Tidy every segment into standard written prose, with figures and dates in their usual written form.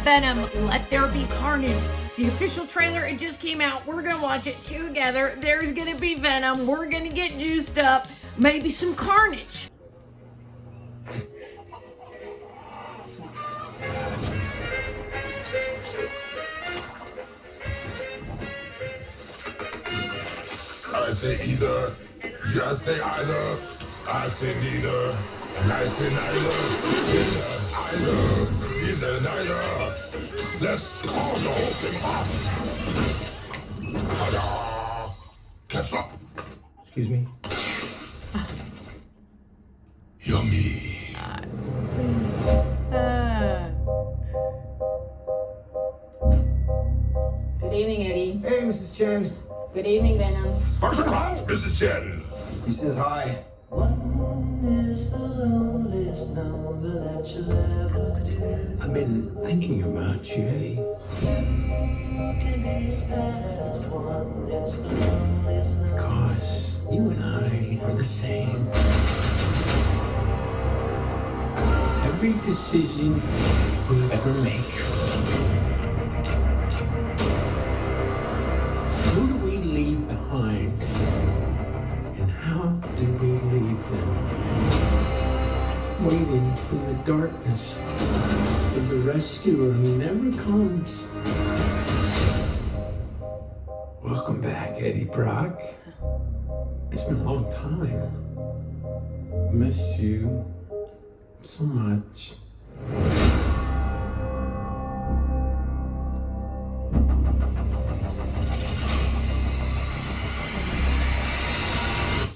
Venom, Let There Be Carnage. The official trailer, it just came out. We're gonna watch it together. There's gonna be Venom. We're gonna get juiced up. Maybe some Carnage. I say either, you say either, I say neither, and I say neither, either, neither. Let's call the whole thing off. Ta-da! Catch up. Excuse me? Yummy. Good evening, Eddie. Hey, Mrs. Chen. Good evening, Venom. Mrs. Chen. He says hi. One is the loneliest number that you'll ever do. I've been thinking about you, Eddie. Two can be as bad as one. It's the loneliest number. Because you and I are the same. Every decision we ever make, who do we leave behind? And how do we leave them? Waiting in the darkness for the rescuer who never comes. Welcome back, Eddie Brock. It's been a long time. Miss you so much.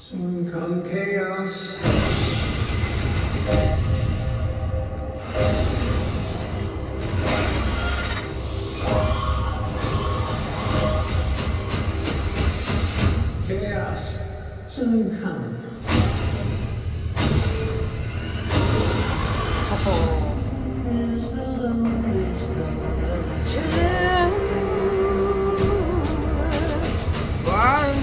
Soon come chaos. Chaos soon come. Is the loneliest number that you'll One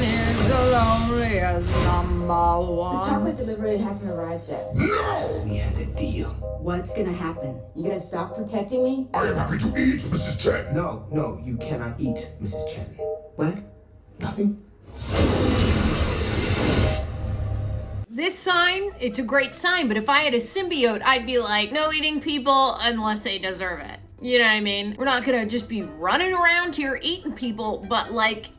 is the loneliest number The one. chocolate delivery hasn't arrived yet. No! We had a deal. What's gonna happen? You gonna stop protecting me? I am happy to eat, Mrs. Chen. No, you cannot eat, Mrs. Chen. What? Nothing? This sign, it's a great sign, but if I had a symbiote, I'd be like, no eating people unless they deserve it. You know what I mean? We're not gonna just be running around here eating people, but like,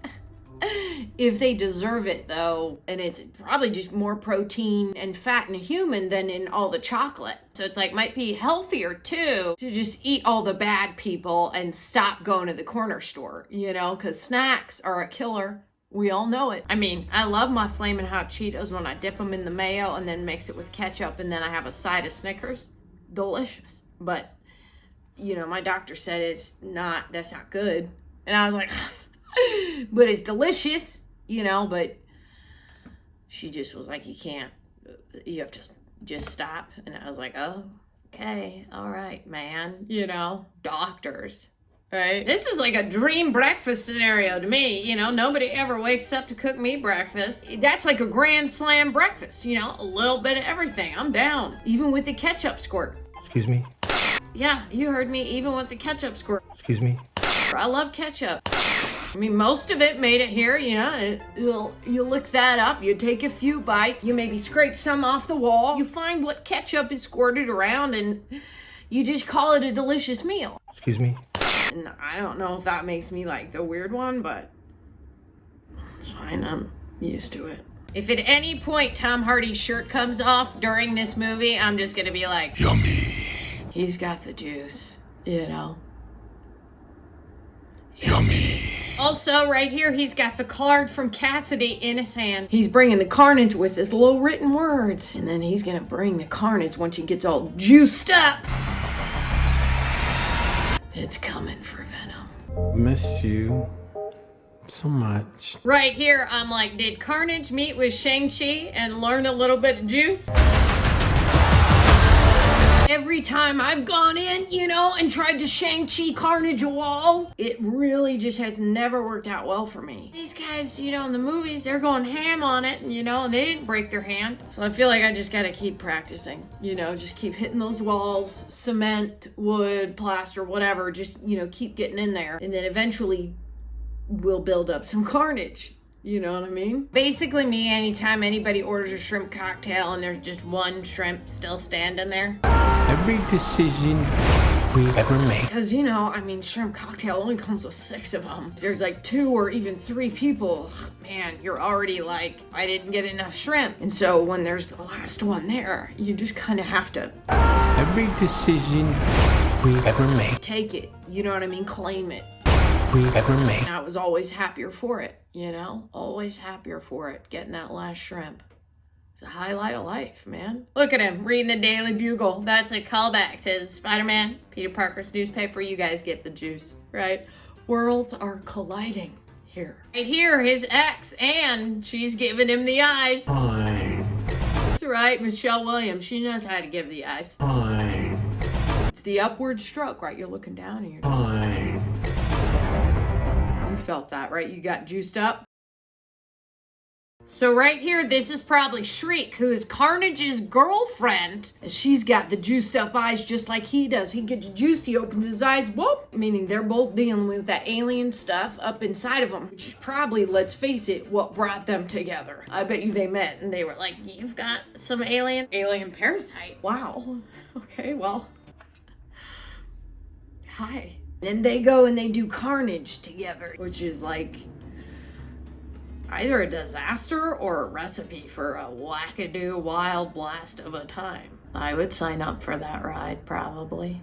if they deserve it though, and it's probably just more protein and fat in a human than in all the chocolate. So it's like, might be healthier too, to just eat all the bad people and stop going to the corner store, you know, because snacks are a killer. We all know it. I mean, I love my Flamin' Hot Cheetos when I dip them in the mayo and then mix it with ketchup and then I have a side of Snickers. Delicious. But, you know, my doctor said that's not good. And I was like, but it's delicious, you know, but she just was like, you have to just stop. And I was like, oh, okay, all right, man, you know, doctors. Right? This is like a dream breakfast scenario to me. You know, nobody ever wakes up to cook me breakfast. That's like a grand slam breakfast, you know, a little bit of everything. I'm down. Even with the ketchup squirt. Excuse me? Yeah, you heard me, even with the ketchup squirt. Excuse me? I love ketchup. I mean, most of it made it here, you know. You look that up, you take a few bites, you maybe scrape some off the wall. You find what ketchup is squirted around and you just call it a delicious meal. Excuse me? And I don't know if that makes me like the weird one, but it's fine. I'm used to it. If at any point Tom Hardy's shirt comes off during this movie, I'm just gonna be like, Yummy. he's got the juice, you know? Yummy. Also, right here, he's got the card from Cassidy in his hand. He's bringing the Carnage with his little written words. And then he's gonna bring the Carnage once he gets all juiced up. It's coming for Venom. Miss you so much. Right here, I'm like, did Carnage meet with Shang-Chi and learn a little bit of juice? Every time I've gone in, you know, and tried to Shang-Chi Carnage a wall, it really just has never worked out well for me. These guys, you know, in the movies, they're going ham on it, and, you know, and they didn't break their hand. So I feel like I just gotta keep practicing, you know, just keep hitting those walls, cement, wood, plaster, whatever, just, you know, keep getting in there. And then eventually we'll build up some carnage. You know what I mean? Basically me, anytime anybody orders a shrimp cocktail and there's just one shrimp still standing there. Every decision we ever make. Because, you know, I mean, shrimp cocktail only comes with 6 of them. If there's like 2 or even 3 people, man, you're already like, I didn't get enough shrimp. And so when there's the last one there, you just kind of have to... Every decision we ever make. Take it. You know what I mean? Claim it. We ever make. And I was always happier for it, you know? Always happier for it, getting that last shrimp. It's a highlight of life, man. Look at him, reading the Daily Bugle. That's a callback to Spider-Man, Peter Parker's newspaper. You guys get the juice, right? Worlds are colliding here. Right here, his ex, and she's giving him the eyes. Fine. That's right, Michelle Williams. She knows how to give the eyes. Fine. It's the upward stroke, right? You're looking down and you're just... Fine. You felt that, right? You got juiced up. So right here, this is probably Shriek, who is Carnage's girlfriend. She's got the juiced up eyes just like he does. He gets juiced, he opens his eyes, whoop! Meaning they're both dealing with that alien stuff up inside of them, which is probably, let's face it, what brought them together. I bet you they met and they were like, you've got some alien parasite. Wow. Okay, well. Hi. Then they go and they do Carnage together, which is like either a disaster or a recipe for a wackadoo wild blast of a time. I would sign up for that ride, probably.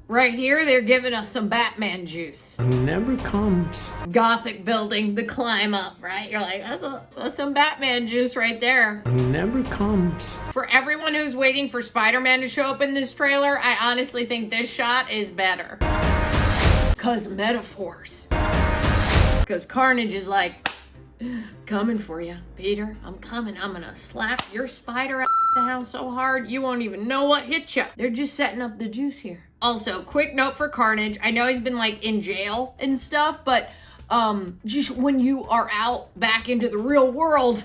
Right here, they're giving us some Batman juice. Never comes. Gothic building, the climb up, right? You're like, that's some Batman juice right there. Never comes. For everyone who's waiting for Spider-Man to show up in this trailer, I honestly think this shot is better. 'Cause metaphors. 'Cause Carnage is like, coming for you, Peter. I'm coming. I'm gonna slap your spider out the house so hard you won't even know what hit you. They're just setting up the juice here. Also, quick note for Carnage. I know he's been like in jail and stuff, but just when you are out back into the real world,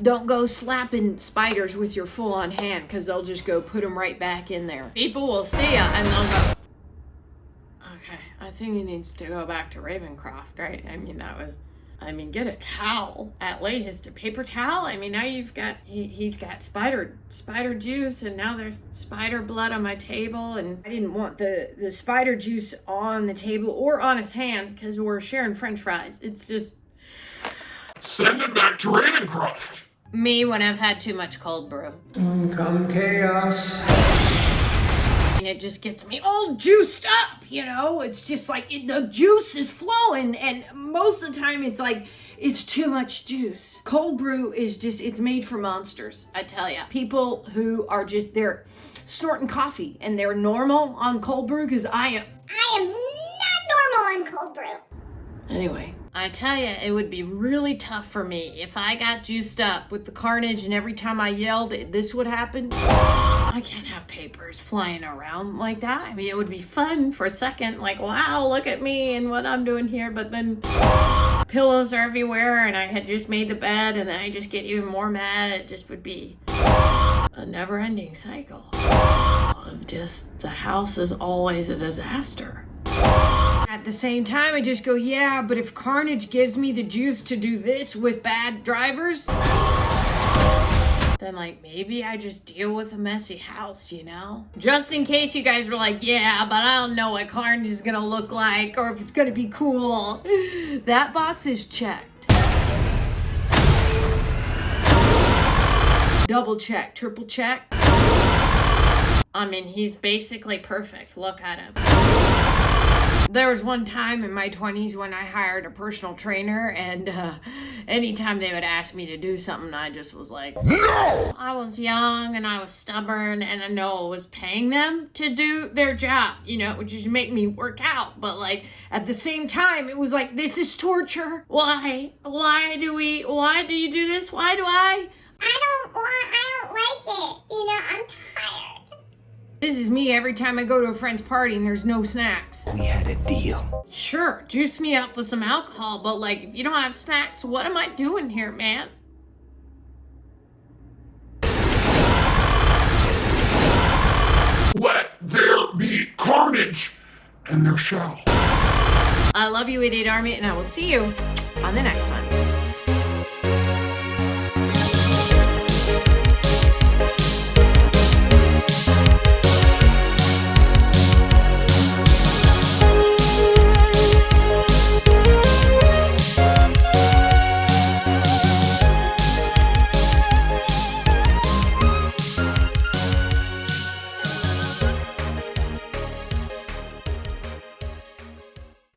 don't go slapping spiders with your full-on hand, because they'll just go put them right back in there. People will see ya and they'll go, okay, I think he needs to go back to Ravencroft, right? I mean, get a towel, at least a paper towel. I mean, now you've got, he's got spider juice, and now there's spider blood on my table, and I didn't want the spider juice on the table or on his hand because we're sharing French fries. It's just... Send him back to Ravencroft. Me when I've had too much cold brew. Come chaos. And it just gets me all juiced up, you know? It's just like the juice is flowing, and most of the time it's like, it's too much juice. Cold brew is just, it's made for monsters, I tell ya. People who are just, they're snorting coffee and they're normal on cold brew, because I am not normal on cold brew. Anyway, I tell you, it would be really tough for me if I got juiced up with the Carnage and every time I yelled, this would happen. I can't have papers flying around like that. I mean, it would be fun for a second, like, wow, look at me and what I'm doing here, but then pillows are everywhere and I had just made the bed and then I just get even more mad. It just would be a never-ending cycle of just the house is always a disaster. At the same time, I just go, yeah, but if Carnage gives me the juice to do this with bad drivers, then like maybe I just deal with a messy house, you know? Just in case you guys were like, yeah, but I don't know what Carnage is gonna look like or if it's gonna be cool. That box is checked. Double check, triple check. I mean, he's basically perfect. Look at him. There was one time in my 20s when I hired a personal trainer, and anytime they would ask me to do something, I just was like, no! I was young and I was stubborn, and I know I was paying them to do their job. You know, it would just make me work out. But like, at the same time, it was like, this is torture. Why? Why do you do this? Why do I? I don't like it. You know, I'm tired. This is me every time I go to a friend's party and there's no snacks. We had a deal. Sure, juice me up with some alcohol, but like, if you don't have snacks, what am I doing here, man? Let there be carnage, and there shall. I love you, Idiot Army, and I will see you on the next one.